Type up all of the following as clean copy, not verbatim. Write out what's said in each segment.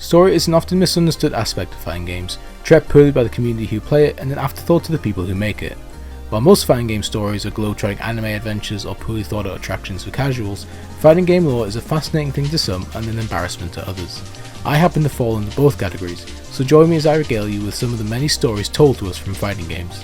Story is an often misunderstood aspect of fighting games, treated poorly by the community who play it and an afterthought to the people who make it. While most fighting game stories are globe-trotting anime adventures or poorly thought out attractions for casuals, fighting game lore is a fascinating thing to some and an embarrassment to others. I happen to fall into both categories, so join me as I regale you with some of the many stories told to us from fighting games.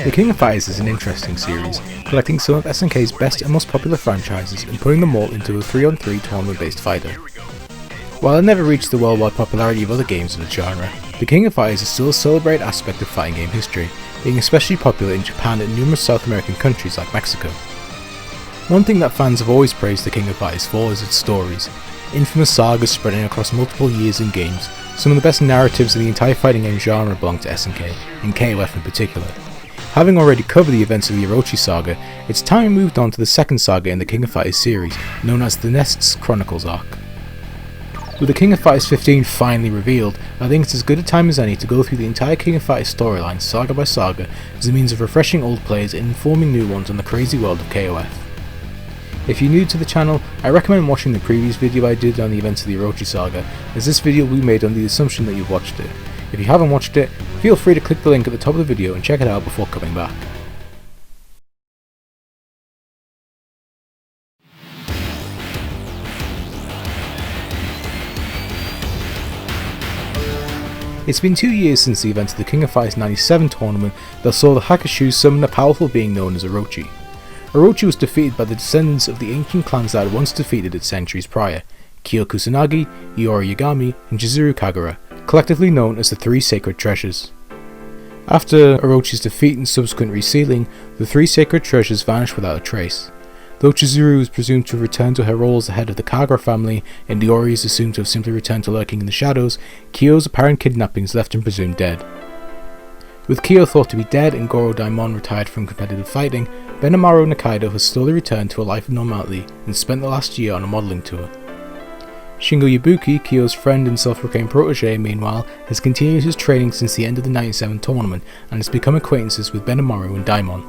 The King of Fighters is an interesting series, collecting some of SNK's best and most popular franchises and putting them all into a 3-on-3 tournament based fighter. While it never reached the worldwide popularity of other games in the genre, The King of Fighters is still a celebrated aspect of fighting game history, being especially popular in Japan and numerous South American countries like Mexico. One thing that fans have always praised The King of Fighters for is its stories. Infamous sagas spreading across multiple years and games, some of the best narratives in the entire fighting game genre belong to SNK, and KOF in particular. Having already covered the events of the Orochi saga, it's time we moved on to the second saga in the King of Fighters series, known as the NESTS Chronicles arc. With the King of Fighters 15 finally revealed, I think it's as good a time as any to go through the entire King of Fighters storyline saga by saga as a means of refreshing old players and informing new ones on the crazy world of KOF. If you're new to the channel, I recommend watching the previous video I did on the events of the Orochi saga, as this video will be made on the assumption that you've watched it. If you haven't watched it, feel free to click the link at the top of the video and check it out before coming back. It's been 2 years since the event of the King of Fighters 97 tournament that saw the Hakushu summon a powerful being known as Orochi. Orochi was defeated by the descendants of the ancient clans that had once defeated it centuries prior, Kyo Kusanagi, Iori Yagami, and Chizuru Kagura, collectively known as the Three Sacred Treasures. After Orochi's defeat and subsequent resealing, the Three Sacred Treasures vanished without a trace. Though Chizuru is presumed to have returned to her role as the head of the Kagura family, and Iori is assumed to have simply returned to lurking in the shadows, Kyo's apparent kidnappings left him presumed dead. With Kyo thought to be dead and Goro Daimon retired from competitive fighting, Benimaru Nikaido has slowly returned to a life of normality and spent the last year on a modelling tour. Shingo Yabuki, Kyo's friend and self-proclaimed protege, meanwhile, has continued his training since the end of the 97 tournament and has become acquaintances with Benimaru and Daimon.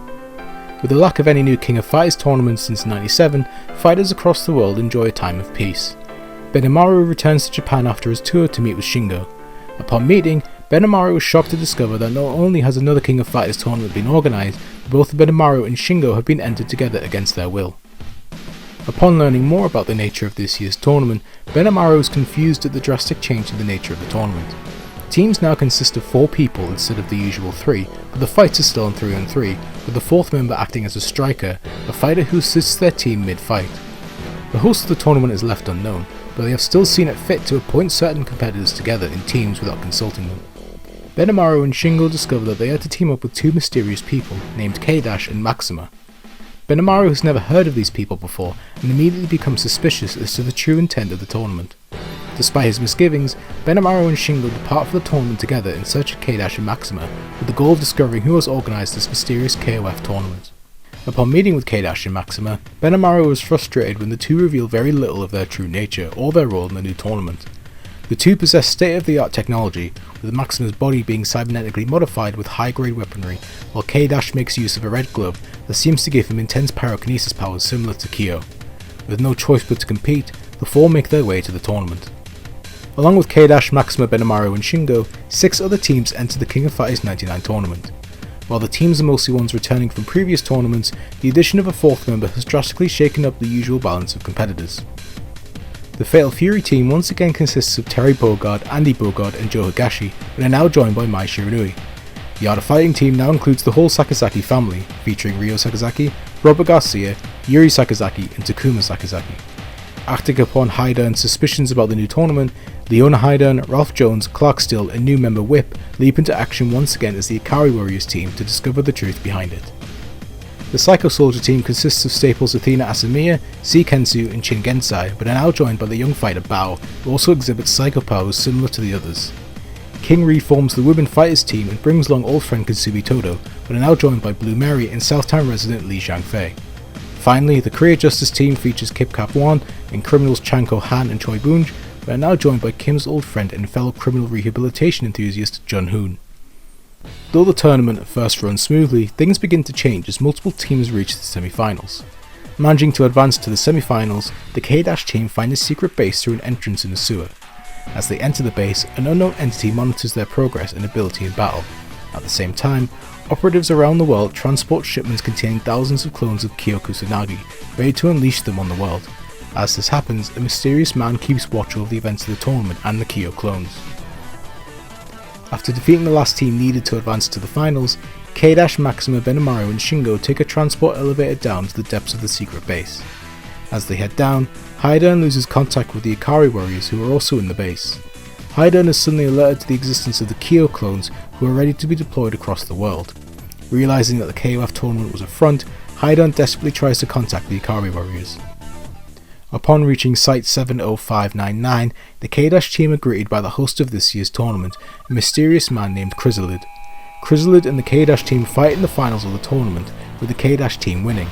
With the lack of any new King of Fighters tournaments since 97, fighters across the world enjoy a time of peace. Benimaru returns to Japan after his tour to meet with Shingo. Upon meeting, Benimaru is shocked to discover that not only has another King of Fighters tournament been organised, but both Benimaru and Shingo have been entered together against their will. Upon learning more about the nature of this year's tournament, Benimaru is confused at the drastic change in the nature of the tournament. Teams now consist of 4 people instead of the usual 3, but the fights are still on 3-on-3, with the 4th member acting as a striker, a fighter who assists their team mid-fight. The host of the tournament is left unknown, but they have still seen it fit to appoint certain competitors together in teams without consulting them. Benimaru and Shingo discover that they are to team up with 2 mysterious people, named K-Dash and Maxima. Benimaru has never heard of these people before and immediately becomes suspicious as to the true intent of the tournament. Despite his misgivings, Benimaru and Shingo depart for the tournament together in search of K-Dash and Maxima, with the goal of discovering who has organised this mysterious KOF tournament. Upon meeting with K-Dash and Maxima, Benimaru is frustrated when the two reveal very little of their true nature or their role in the new tournament. The two possess state-of-the-art technology, with Maxima's body being cybernetically modified with high-grade weaponry, while K-Dash makes use of a red glove that seems to give him intense pyrokinesis powers similar to Kyo. With no choice but to compete, the 4 make their way to the tournament. Along with K-Dash, Maxima, Benimaru and Shingo, 6 other teams enter the King of Fighters 99 tournament. While the teams are mostly ones returning from previous tournaments, the addition of a 4th member has drastically shaken up the usual balance of competitors. The Fatal Fury team once again consists of Terry Bogard, Andy Bogard and Joe Higashi, but are now joined by Mai Shiranui. The Art of Fighting team now includes the whole Sakazaki family, featuring Ryo Sakazaki, Robert Garcia, Yuri Sakazaki and Takuma Sakazaki. Acting upon Haida and suspicions about the new tournament, Leona Haida, Ralph Jones, Clark Still and new member Whip leap into action once again as the Ikari Warriors team to discover the truth behind it. The Psycho Soldier team consists of staples Athena Asamiya, Seikensu and Shin Gensai, but are now joined by the young fighter Bao, who also exhibits psycho powers similar to the others. King reforms the Women Fighters team and brings along old friend Kasumi Todo, but are now joined by Blue Mary and Southtown resident Li Zhangfei. Finally, the Korea Justice team features Kip Cap Wan and criminals Chanko Han and Choi Boonj, but are now joined by Kim's old friend and fellow criminal rehabilitation enthusiast Jun Hoon. Though the tournament at first runs smoothly, things begin to change as multiple teams reach the semi-finals. Managing to advance to the semi-finals, the K- team find a secret base through an entrance in a sewer. As they enter the base, an unknown entity monitors their progress and ability in battle. At the same time, operatives around the world transport shipments containing thousands of clones of Kyo Kusanagi, ready to unleash them on the world. As this happens, a mysterious man keeps watch over the events of the tournament and the Kyo clones. After defeating the last team needed to advance to the finals, K-, Maxima, Benimaru and Shingo take a transport elevator down to the depths of the secret base. As they head down, Haiden loses contact with the Ikari warriors who are also in the base. Haiden is suddenly alerted to the existence of the Kyo clones who are ready to be deployed across the world. Realizing that the KOF tournament was a front, Haiden desperately tries to contact the Ikari warriors. Upon reaching Site 70599, the K- team are greeted by the host of this year's tournament, a mysterious man named Chrysalid. Chrysalid and the K- team fight in the finals of the tournament, with the K- team winning.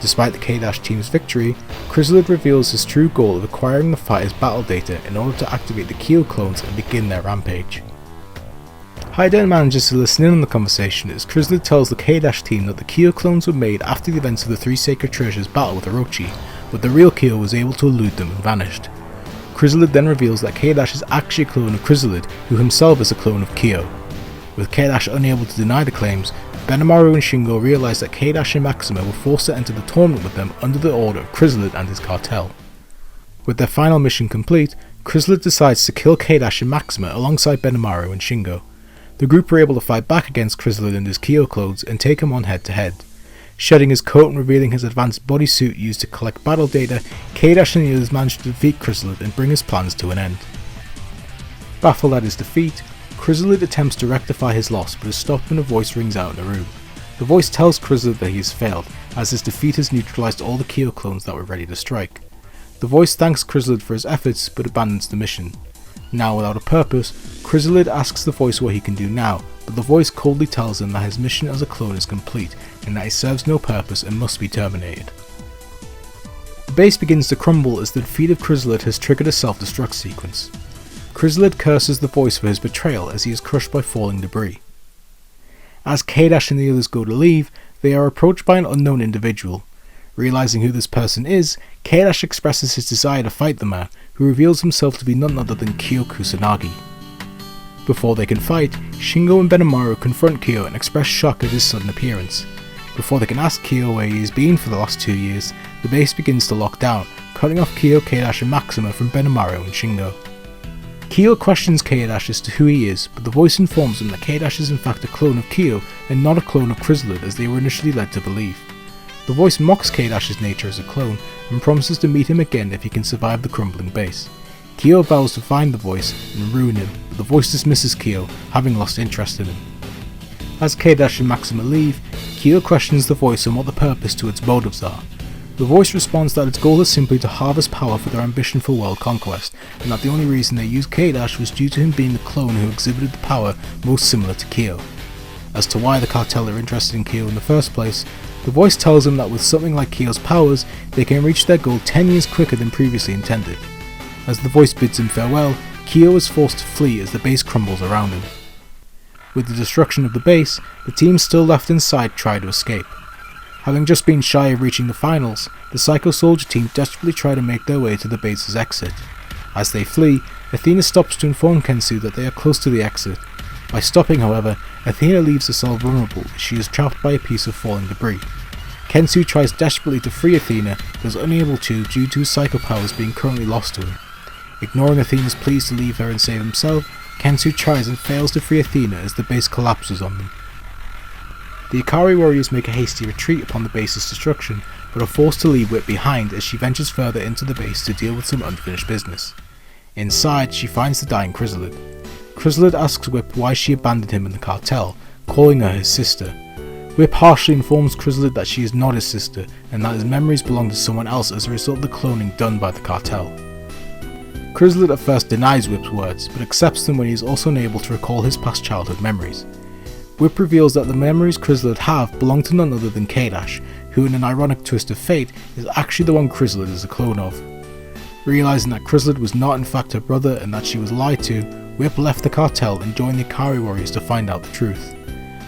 Despite the K- team's victory, Chrysalid reveals his true goal of acquiring the fighters' battle data in order to activate the Kyo clones and begin their rampage. Haiden manages to listen in on the conversation as Chrysalid tells the K- team that the Kyo clones were made after the events of the Three Sacred Treasures battle with Orochi, but the real Kyo was able to elude them and vanished. Chrysalid then reveals that K- is actually a clone of Chrysalid, who himself is a clone of Kyo. With K- unable to deny the claims, Benimaru and Shingo realize that K- and Maxima were forced to enter the tournament with them under the order of Chrysalid and his cartel. With their final mission complete, Chrysalid decides to kill K- and Maxima alongside Benimaru and Shingo. The group are able to fight back against Chrysalid and his Kyo clones and take him on head to head. Shedding his coat and revealing his advanced bodysuit used to collect battle data, K- and the others manage to defeat Chrysalid and bring his plans to an end. Baffled at his defeat, Chrysalid attempts to rectify his loss but is stopped when a voice rings out in the room. The voice tells Chrysalid that he has failed, as his defeat has neutralized all the Kyo clones that were ready to strike. The voice thanks Chrysalid for his efforts but abandons the mission. Now without a purpose, Chrysalid asks the voice what he can do now, but the voice coldly tells him that his mission as a clone is complete and that he serves no purpose and must be terminated. The base begins to crumble as the defeat of Chrysalid has triggered a self-destruct sequence. Chrysalid curses the voice for his betrayal as he is crushed by falling debris. As K- and the others go to leave, they are approached by an unknown individual. Realizing who this person is, K- expresses his desire to fight the man, who reveals himself to be none other than Kyo Kusanagi. Before they can fight, Shingo and Benimaru confront Kyo and express shock at his sudden appearance. Before they can ask Kyo where he has been for the last 2 years, the base begins to lock down, cutting off Kyo, K- and Maxima from Benimaru and Shingo. Kyo questions K- as to who he is, but the voice informs him that K- is in fact a clone of Kyo and not a clone of Chrysalid as they were initially led to believe. The voice mocks K-'s nature as a clone and promises to meet him again if he can survive the crumbling base. Kyo vows to find the voice and ruin him, but the voice dismisses Kyo, having lost interest in him. As K- and Maxima leave, Kyo questions the voice on what the purpose to its motives are. The voice responds that its goal is simply to harvest power for their ambition for world conquest, and that the only reason they used K- was due to him being the clone who exhibited the power most similar to Kyo. As to why the cartel are interested in Kyo in the first place, the voice tells them that with something like Kyo's powers, they can reach their goal 10 years quicker than previously intended. As the voice bids him farewell, Kyo is forced to flee as the base crumbles around him. With the destruction of the base, the team still left inside try to escape. Having just been shy of reaching the finals, the Psycho Soldier team desperately try to make their way to the base's exit. As they flee, Athena stops to inform Kensu that they are close to the exit. By stopping, however, Athena leaves the cell vulnerable as she is trapped by a piece of falling debris. Kensu tries desperately to free Athena, but is unable to due to his psycho powers being currently lost to him. Ignoring Athena's pleas to leave her and save himself, Kensu tries and fails to free Athena as the base collapses on them. The Ikari warriors make a hasty retreat upon the base's destruction, but are forced to leave Whip behind as she ventures further into the base to deal with some unfinished business. Inside, she finds the dying Chrysalid. Chrysalid asks Whip why she abandoned him in the cartel, calling her his sister. Whip harshly informs Chrysalid that she is not his sister, and that his memories belong to someone else as a result of the cloning done by the cartel. Chrysalid at first denies Whip's words, but accepts them when he is also unable to recall his past childhood memories. Whip reveals that the memories Chrysalid have belong to none other than K-, who in an ironic twist of fate is actually the one Chrysalid is a clone of. Realizing that Chrysalid was not in fact her brother and that she was lied to, Whip left the cartel and joined the Ikari warriors to find out the truth.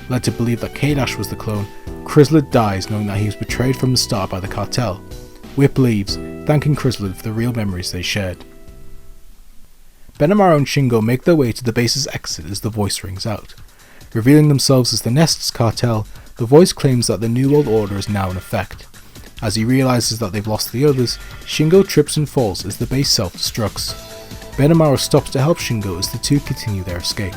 Led to believe that Kadash was the clone, Chrysalid dies knowing that he was betrayed from the start by the cartel. Whip leaves, thanking Chrysalid for the real memories they shared. Benimaru and Shingo make their way to the base's exit as the voice rings out. Revealing themselves as the NESTS cartel, the voice claims that the New World Order is now in effect. As he realizes that they've lost the others, Shingo trips and falls as the base self-destructs. Benimaru stops to help Shingo as the two continue their escape.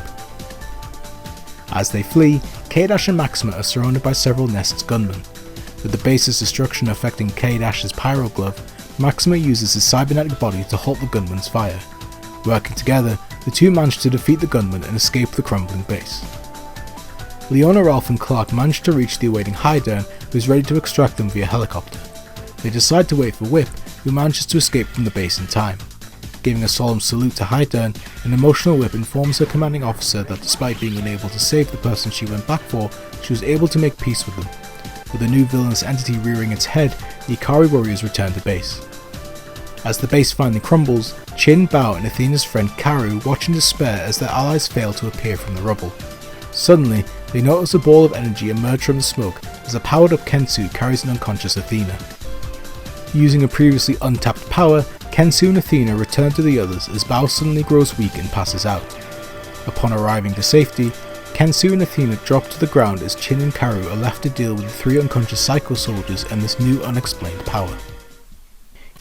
As they flee, Kadash and Maxima are surrounded by several NESTS gunmen. With the base's destruction affecting Kadash's pyro glove, Maxima uses his cybernetic body to halt the gunmen's fire. Working together, the two manage to defeat the gunmen and escape the crumbling base. Leona, Ralph and Clark manage to reach the awaiting Hydern, who is ready to extract them via helicopter. They decide to wait for Whip, who manages to escape from the base in time. Giving a solemn salute to Hydern, an emotional Whip informs her commanding officer that despite being unable to save the person she went back for, she was able to make peace with them. With a new villainous entity rearing its head, the Ikari warriors return to base. As the base finally crumbles, Chin, Bao and Athena's friend Karu watch in despair as their allies fail to appear from the rubble. Suddenly, they notice a ball of energy emerge from the smoke as a powered-up Kensu carries an unconscious Athena. Using a previously untapped power, Kensu and Athena return to the others as Bao suddenly grows weak and passes out. Upon arriving to safety, Kensu and Athena drop to the ground as Chin and Karu are left to deal with the three unconscious Psycho soldiers and this new unexplained power.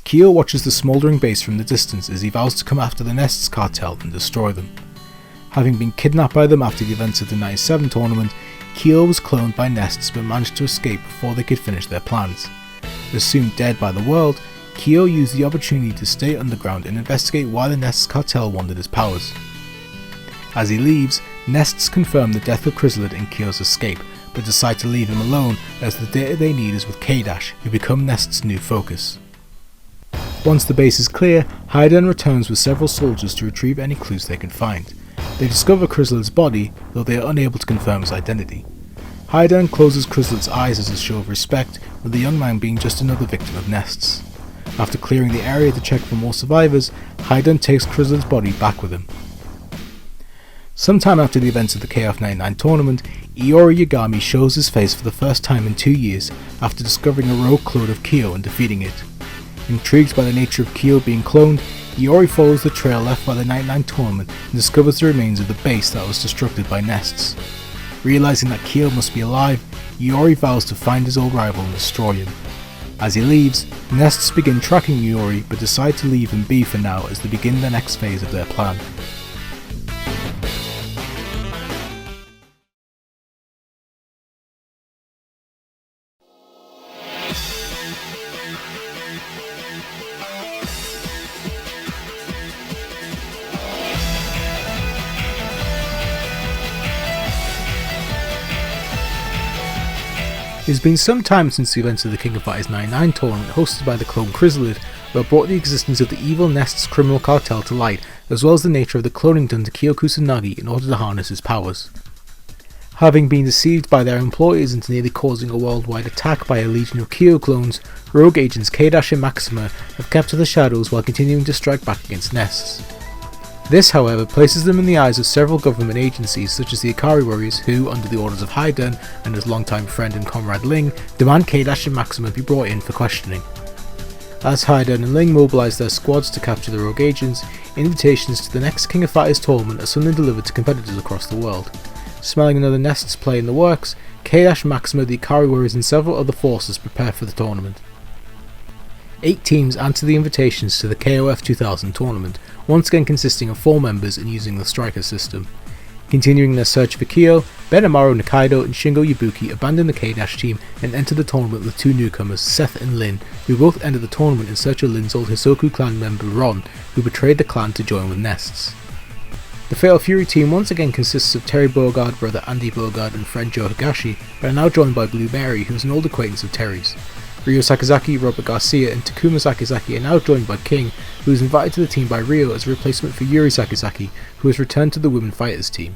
Kyo watches the smouldering base from the distance as he vows to come after the NESTS cartel and destroy them. Having been kidnapped by them after the events of the 97 tournament, Kyo was cloned by NESTS but managed to escape before they could finish their plans. Assumed dead by the world, Kyo used the opportunity to stay underground and investigate why the NESTS cartel wanted his powers. As he leaves, NESTS confirm the death of Chrysalid and Kyo's escape, but decide to leave him alone as the data they need is with Kadash, who become NESTS' new focus. Once the base is clear, Hydern returns with several soldiers to retrieve any clues they can find. They discover Chrysalid's body, though they are unable to confirm his identity. Hydern closes Chrysalid's eyes as a show of respect, with the young man being just another victim of NESTS. After clearing the area to check for more survivors, Hydern takes Chrysalid's body back with him. Sometime after the events of the KOF 99 tournament, Iori Yagami shows his face for the first time in 2 years after discovering a rogue clone of Kyo and defeating it. Intrigued by the nature of Kyo being cloned, Iori follows the trail left by the 99 tournament and discovers the remains of the base that was destructed by NESTS. Realizing that Kyo must be alive, Iori vows to find his old rival and destroy him. As he leaves, NESTS begin tracking Iori but decide to leave him be for now as they begin the next phase of their plan. It has been some time since the events of the King of Fighters 99 tournament hosted by the clone Chrysalid that brought the existence of the evil NESTS criminal cartel to light, as well as the nature of the cloning done to Kyo Kusanagi in order to harness his powers. Having been deceived by their employers into nearly causing a worldwide attack by a legion of Kyo clones, rogue agents Kadash and Maxima have kept to the shadows while continuing to strike back against NESTS. This, however, places them in the eyes of several government agencies such as the Ikari warriors who, under the orders of Hydern and his longtime friend and comrade Ling, demand Kadash and Maxima be brought in for questioning. As Hydern and Ling mobilise their squads to capture the rogue agents, invitations to the next King of Fighters tournament are suddenly delivered to competitors across the world. Smelling another NESTS play in the works, Kadash, Maxima, the Ikari warriors and several other forces prepare for the tournament. 8 teams answer the invitations to the KOF 2000 tournament, once again consisting of 4 members and using the striker system. Continuing their search for Kyo, Benimaru, Nikaido and Shingo Yabuki abandon the Kadash team and enter the tournament with 2 newcomers, Seth and Lin, who both enter the tournament in search of Lin's old Hisoku clan member Ron, who betrayed the clan to join with NESTS. The Fatal Fury team once again consists of Terry Bogard, brother Andy Bogard and friend Joe Higashi, but are now joined by Blue Mary, who is an old acquaintance of Terry's. Ryo Sakazaki, Robert Garcia and Takuma Sakazaki are now joined by King, who is invited to the team by Ryo as a replacement for Yuri Sakazaki, who has returned to the Women Fighters team.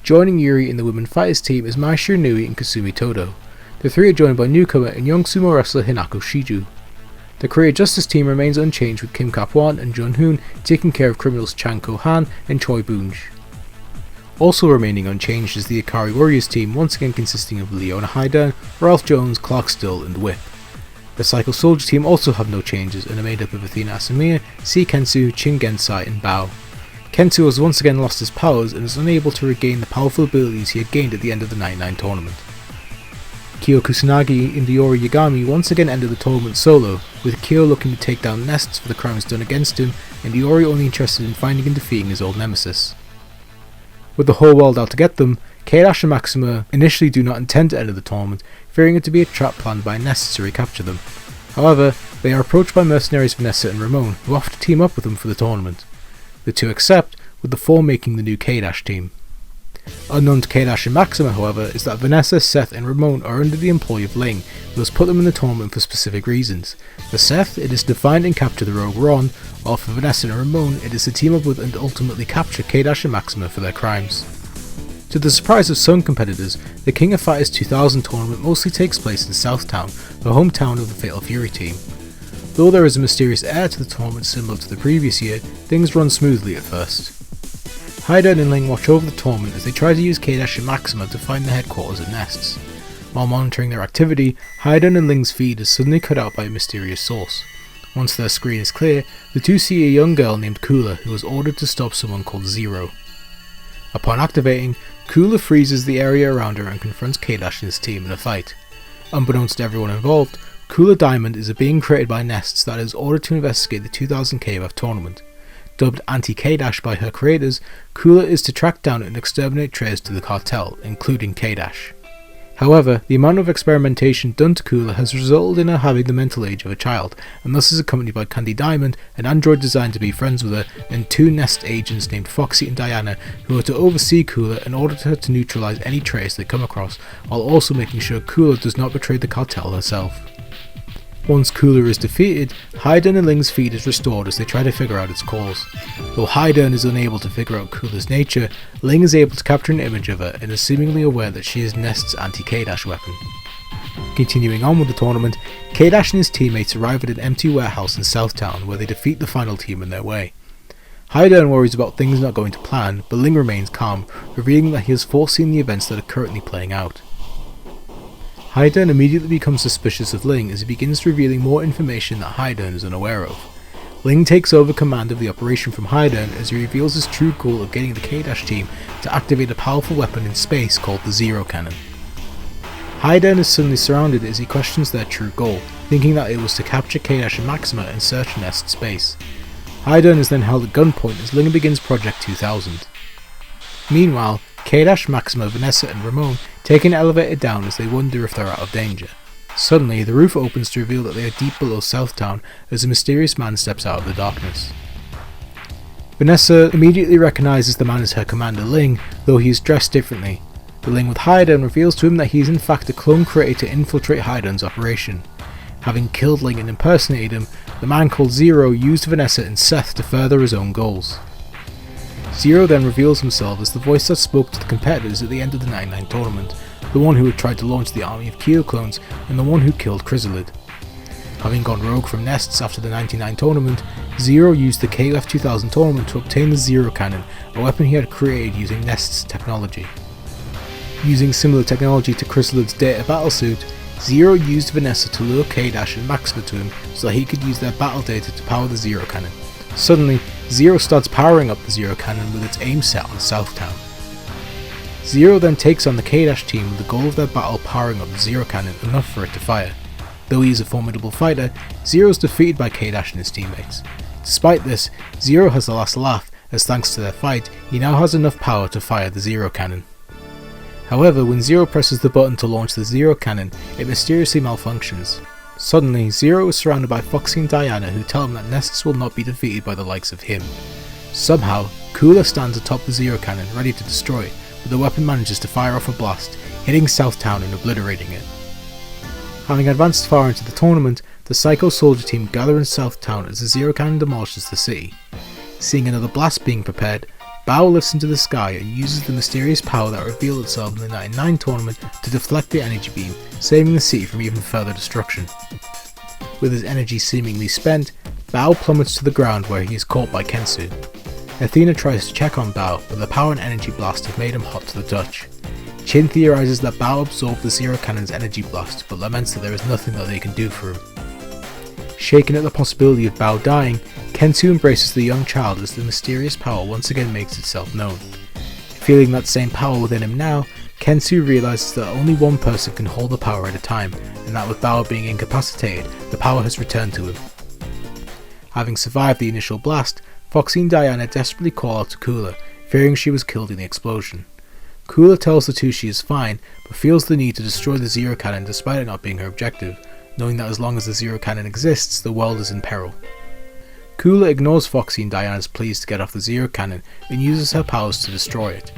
Joining Yuri in the Women Fighters team is Mai Shiranui and Kasumi Todo. The 3 are joined by newcomer and young sumo wrestler Hinako Shiju. The Korea Justice team remains unchanged, with Kim Kap-won and Jun Hoon taking care of criminals Chang Ko-han and Choi Boonj. Also remaining unchanged is the Ikari Warriors team, once again consisting of Leona Haidern, Ralph Jones, Clark Still and Whip. The Psycho Soldier team also have no changes and are made up of Athena Asamiya, C. Kensu, Chin Gensai and Bao. Kensu has once again lost his powers and is unable to regain the powerful abilities he had gained at the end of the 99 tournament. Kyo Kusanagi and Iori Yagami once again ended the tournament solo, with Kyo looking to take down NESTS for the crimes done against him, and Iori only interested in finding and defeating his old nemesis. With the whole world out to get them, K-Dash and Maxima initially do not intend to enter the tournament, fearing it to be a trap planned by NESTS to recapture them. However, they are approached by mercenaries Vanessa and Ramon, who offer to team up with them for the tournament. The two accept, with the four making the new K-Dash team. Unknown to K-Dash and Maxima, however, is that Vanessa, Seth and Ramon are under the employ of Ling, who has put them in the tournament for specific reasons. For Seth, it is to find and capture the rogue Ron, while for Vanessa and Ramon, it is to team up with and ultimately capture K-Dash and Maxima for their crimes. To the surprise of some competitors, the King of Fighters 2000 tournament mostly takes place in Southtown, the hometown of the Fatal Fury team. Though there is a mysterious air to the tournament similar to the previous year, things run smoothly at first. Haidern and Ling watch over the tournament as they try to use K-Dash and Maxima to find the headquarters at NESTS. While monitoring their activity, Haidern and Ling's feed is suddenly cut out by a mysterious source. Once their screen is clear, the two see a young girl named Kula who is ordered to stop someone called Zero. Upon activating, Kula freezes the area around her and confronts K-Dash and his team in a fight. Unbeknownst to everyone involved, Kula Diamond is a being created by NESTS that is ordered to investigate the 2000 KOF tournament. Dubbed Anti-K-Dash by her creators, Kula is to track down and exterminate traitors to the cartel, including K-Dash. However, the amount of experimentation done to Kula has resulted in her having the mental age of a child, and thus is accompanied by Candy Diamond, an android designed to be friends with her, and two NEST agents named Foxy and Diana, who are to oversee Kula in order her to neutralize any traitors they come across, while also making sure Kula does not betray the cartel herself. Once Kula is defeated, Haidern and Ling's feed is restored as they try to figure out its cause. Though Haidern is unable to figure out Kula's nature, Ling is able to capture an image of her and is seemingly aware that she is NEST's anti-K-Dash weapon. Continuing on with the tournament, K-Dash and his teammates arrive at an empty warehouse in Southtown where they defeat the final team in their way. Haidern worries about things not going to plan, but Ling remains calm, revealing that he has foreseen the events that are currently playing out. Haidern immediately becomes suspicious of Ling as he begins revealing more information that Haidern is unaware of. Ling takes over command of the operation from Haidern as he reveals his true goal of getting the K-Dash team to activate a powerful weapon in space called the Zero Cannon. Haidern is suddenly surrounded as he questions their true goal, thinking that it was to capture K-Dash and Maxima and search NEST space. Haidern is then held at gunpoint as Ling begins Project 2000. Meanwhile, K-Dash, Maxima, Vanessa and Ramon take an elevator down as they wonder if they're out of danger. Suddenly, the roof opens to reveal that they are deep below Southtown as a mysterious man steps out of the darkness. Vanessa immediately recognizes the man as her commander Ling, though he is dressed differently. The Ling with Haidern reveals to him that he is in fact a clone created to infiltrate Haidern's operation. Having killed Ling and impersonated him, the man called Zero used Vanessa and Seth to further his own goals. Zero then reveals himself as the voice that spoke to the competitors at the end of the 99 tournament, the one who had tried to launch the army of Kyo clones, and the one who killed Chrysalid. Having gone rogue from NESTS after the 99 tournament, Zero used the KOF 2000 tournament to obtain the Zero Cannon, a weapon he had created using NESTS technology. Using similar technology to Chrysalid's data battlesuit, Zero used Vanessa to lure K-Dash and Maxima to him so that he could use their battle data to power the Zero Cannon. Suddenly, Zero starts powering up the Zero Cannon with its aim set on Southtown. Zero then takes on the K-Dash team with the goal of their battle powering up the Zero Cannon enough for it to fire. Though he is a formidable fighter, Zero is defeated by K-Dash and his teammates. Despite this, Zero has the last laugh as thanks to their fight, he now has enough power to fire the Zero Cannon. However, when Zero presses the button to launch the Zero Cannon, it mysteriously malfunctions. Suddenly, Zero is surrounded by Foxy and Diana who tell him that NESTS will not be defeated by the likes of him. Somehow, Kula stands atop the Zero Cannon ready to destroy it, but the weapon manages to fire off a blast, hitting Southtown and obliterating it. Having advanced far into the tournament, the Psycho Soldier team gather in Southtown as the Zero Cannon demolishes the city. Seeing another blast being prepared, Bao lifts into the sky and uses the mysterious power that revealed itself in the 99 tournament to deflect the energy beam, saving the city from even further destruction. With his energy seemingly spent, Bao plummets to the ground where he is caught by Kensu. Athena tries to check on Bao, but the power and energy blast have made him hot to the touch. Chin theorizes that Bao absorbed the Zero Cannon's energy blast, but laments that there is nothing that they can do for him. Shaken at the possibility of Bao dying, Kensu embraces the young child as the mysterious power once again makes itself known. Feeling that same power within him now, Kensu realizes that only one person can hold the power at a time, and that with Bao being incapacitated, the power has returned to him. Having survived the initial blast, Foxy and Diana desperately call out to Kula, fearing she was killed in the explosion. Kula tells the two she is fine, but feels the need to destroy the Zero Cannon despite it not being her objective, knowing that as long as the Zero Cannon exists, the world is in peril. Kula ignores Foxy and Diana's pleas to get off the Zero Cannon and uses her powers to destroy it.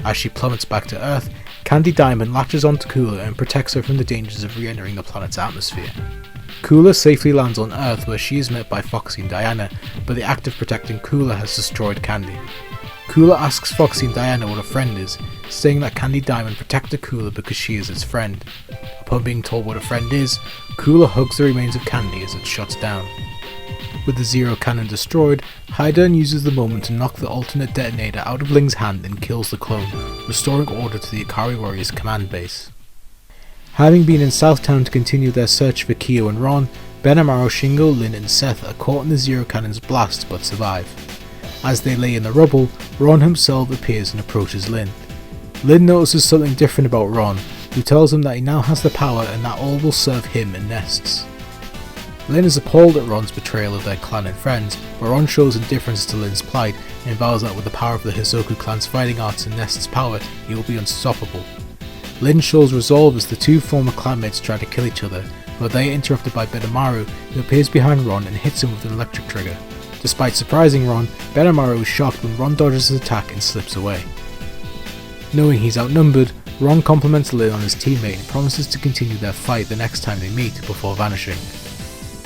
As she plummets back to Earth, Candy Diamond latches onto Kula and protects her from the dangers of re-entering the planet's atmosphere. Kula safely lands on Earth where she is met by Foxy and Diana, but the act of protecting Kula has destroyed Candy. Kula asks Foxy and Diana what a friend is, saying that Candy Diamond protected Kula because she is its friend. Upon being told what a friend is, Kula hugs the remains of Candy as it shuts down. With the Zero Cannon destroyed, Haidern uses the moment to knock the alternate detonator out of Ling's hand and kills the clone, restoring order to the Ikari Warriors' command base. Having been in Southtown to continue their search for Kyo and Ron, Benimaru, Shingo, Lin and Seth are caught in the Zero Cannon's blast but survive. As they lay in the rubble, Ron himself appears and approaches Lin. Lin notices something different about Ron, who tells him that he now has the power and that all will serve him and Nests. Lin is appalled at Ron's betrayal of their clan and friends, but Ron shows indifference to Lin's plight and vows that with the power of the Hisoku clan's fighting arts and Nest's power, he will be unstoppable. Lin shows resolve as the two former clanmates try to kill each other, but they are interrupted by Benimaru, who appears behind Ron and hits him with an electric trigger. Despite surprising Ron, Benimaru is shocked when Ron dodges his attack and slips away. Knowing he's outnumbered, Ron compliments Lin on his teammate and promises to continue their fight the next time they meet before vanishing.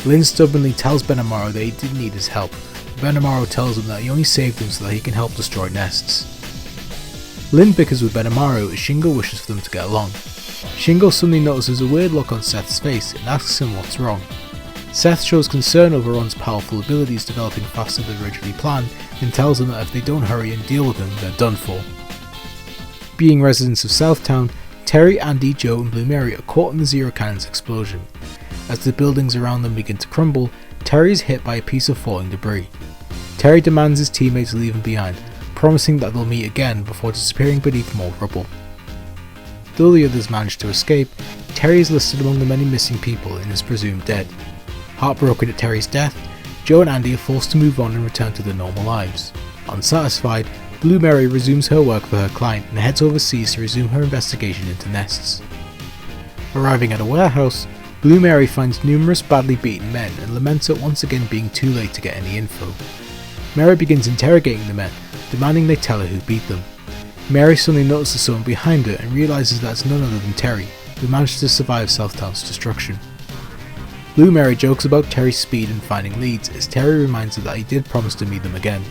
Lin stubbornly tells Benimaru that he didn't need his help, but Benimaru tells him that he only saved him so that he can help destroy Nests. Lin bickers with Benimaru as Shingo wishes for them to get along. Shingo suddenly notices a weird look on Seth's face and asks him what's wrong. Seth shows concern over Ron's powerful abilities developing faster than originally planned and tells him that if they don't hurry and deal with him, they're done for. Being residents of Southtown, Terry, Andy, Joe and Blue Mary are caught in the Zero Cannon's explosion. As the buildings around them begin to crumble, Terry is hit by a piece of falling debris. Terry demands his teammates leave him behind, promising that they'll meet again before disappearing beneath more rubble. Though the others manage to escape, Terry is listed among the many missing people and is presumed dead. Heartbroken at Terry's death, Joe and Andy are forced to move on and return to their normal lives. Unsatisfied, Blue Mary resumes her work for her client and heads overseas to resume her investigation into Nests. Arriving at a warehouse, Blue Mary finds numerous badly beaten men and laments at once again being too late to get any info. Mary begins interrogating the men, demanding they tell her who beat them. Mary suddenly notices someone behind her and realises that it's none other than Terry, who managed to survive Southtown's destruction. Blue Mary jokes about Terry's speed in finding leads as Terry reminds her that he did promise to meet them again.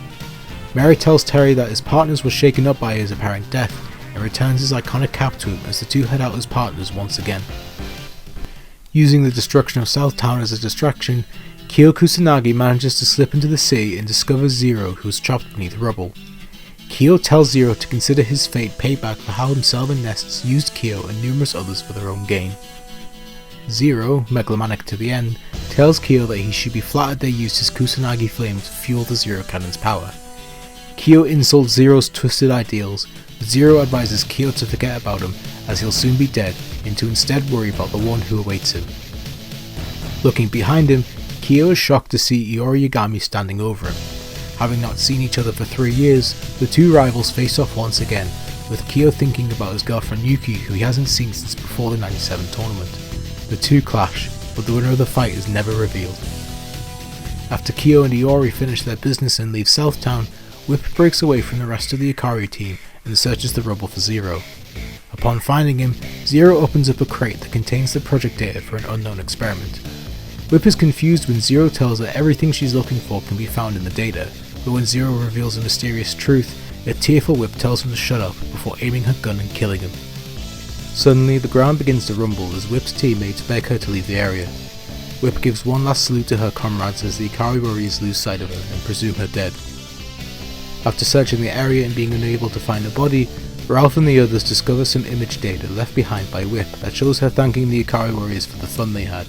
Mary tells Terry that his partners were shaken up by his apparent death and returns his iconic cap to him as the two head out as partners once again. Using the destruction of Southtown as a distraction, Kyo Kusanagi manages to slip into the sea and discovers Zero, who is trapped beneath rubble. Kyo tells Zero to consider his fate payback for how himself and Nests used Kyo and numerous others for their own gain. Zero, megalomaniac to the end, tells Kyo that he should be flattered they used his Kusanagi flame to fuel the Zero Cannon's power. Kyo insults Zero's twisted ideals, but Zero advises Kyo to forget about him as he'll soon be dead and to instead worry about the one who awaits him. Looking behind him, Kyo is shocked to see Iori Yagami standing over him. Having not seen each other for 3 years, the two rivals face off once again, with Kyo thinking about his girlfriend Yuki who he hasn't seen since before the 97 tournament. The two clash, but the winner of the fight is never revealed. After Kyo and Iori finish their business and leave Southtown, Whip breaks away from the rest of the Ikari team and searches the rubble for Zero. Upon finding him, Zero opens up a crate that contains the project data for an unknown experiment. Whip is confused when Zero tells her everything she's looking for can be found in the data, but when Zero reveals a mysterious truth, a tearful Whip tells him to shut up before aiming her gun and killing him. Suddenly, the ground begins to rumble as Whip's teammates beg her to leave the area. Whip gives one last salute to her comrades as the Ikari warriors lose sight of her and presume her dead. After searching the area and being unable to find a body, Ralph and the others discover some image data left behind by Whip that shows her thanking the Ikari warriors for the fun they had.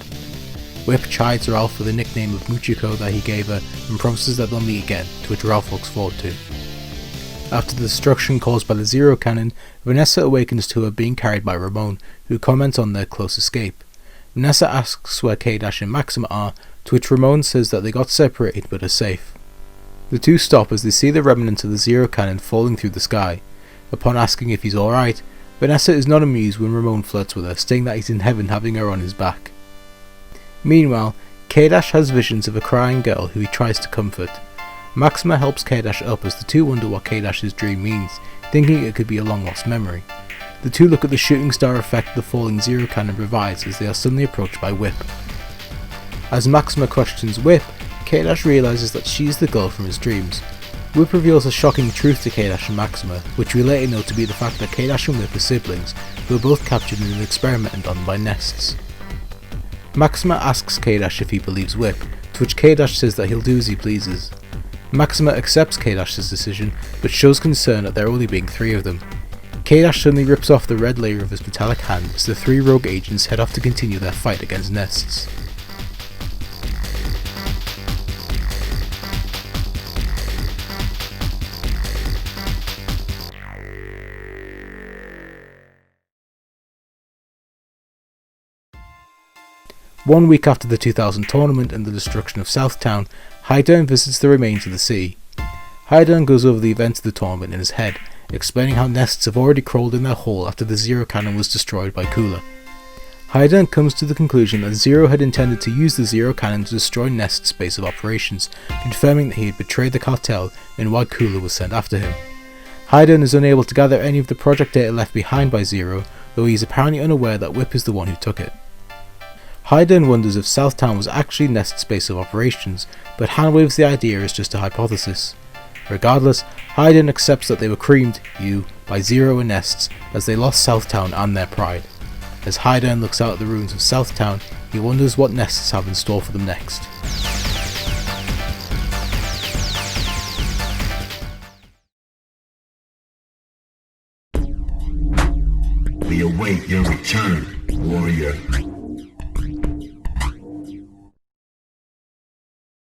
Whip chides Ralph for the nickname of Muchiko that he gave her and promises that they'll meet again, to which Ralph looks forward to. After the destruction caused by the Zero Cannon, Vanessa awakens to her being carried by Ramon, who comments on their close escape. Vanessa asks where K-Dash and Maxima are, to which Ramon says that they got separated but are safe. The two stop as they see the remnants of the Zero Cannon falling through the sky. Upon asking if he's alright, Vanessa is not amused when Ramon flirts with her, stating that he's in heaven having her on his back. Meanwhile, K-Dash has visions of a crying girl who he tries to comfort. Maxima helps K-Dash up as the two wonder what K-Dash's dream means, thinking it could be a long lost memory. The two look at the shooting star effect the falling Zero Cannon provides as they are suddenly approached by Whip. As Maxima questions Whip, K-Dash realises that she's the girl from his dreams. Whip reveals a shocking truth to K-Dash and Maxima, which we later know to be the fact that K-Dash and Whip are siblings, who were both captured in an experiment done by NESTS. Maxima asks K-Dash if he believes Whip, to which K-Dash says that he'll do as he pleases. Maxima accepts K-Dash's decision, but shows concern at there only being 3 of them. K-Dash suddenly rips off the red layer of his metallic hand as the 3 rogue agents head off to continue their fight against NESTS. One week after the 2000 tournament and the destruction of Southtown, Highdown visits the remains of the sea. Highdown goes over the events of the tournament in his head, explaining how NESTS have already crawled in their hole after the Zero Cannon was destroyed by Cooler. Highdown comes to the conclusion that Zero had intended to use the Zero Cannon to destroy NESTS' base of operations, confirming that he had betrayed the cartel and why Cooler was sent after him. Highdown is unable to gather any of the project data left behind by Zero, though he is apparently unaware that Whip is the one who took it. Highdown wonders if Southtown was actually NEST's base of operations, but handwaves the idea as just a hypothesis. Regardless, Highdown accepts that they were creamed, by Zero and NESTS as they lost Southtown and their pride. As Highdown looks out at the ruins of Southtown, he wonders what NESTS have in store for them next. We await your return, warrior.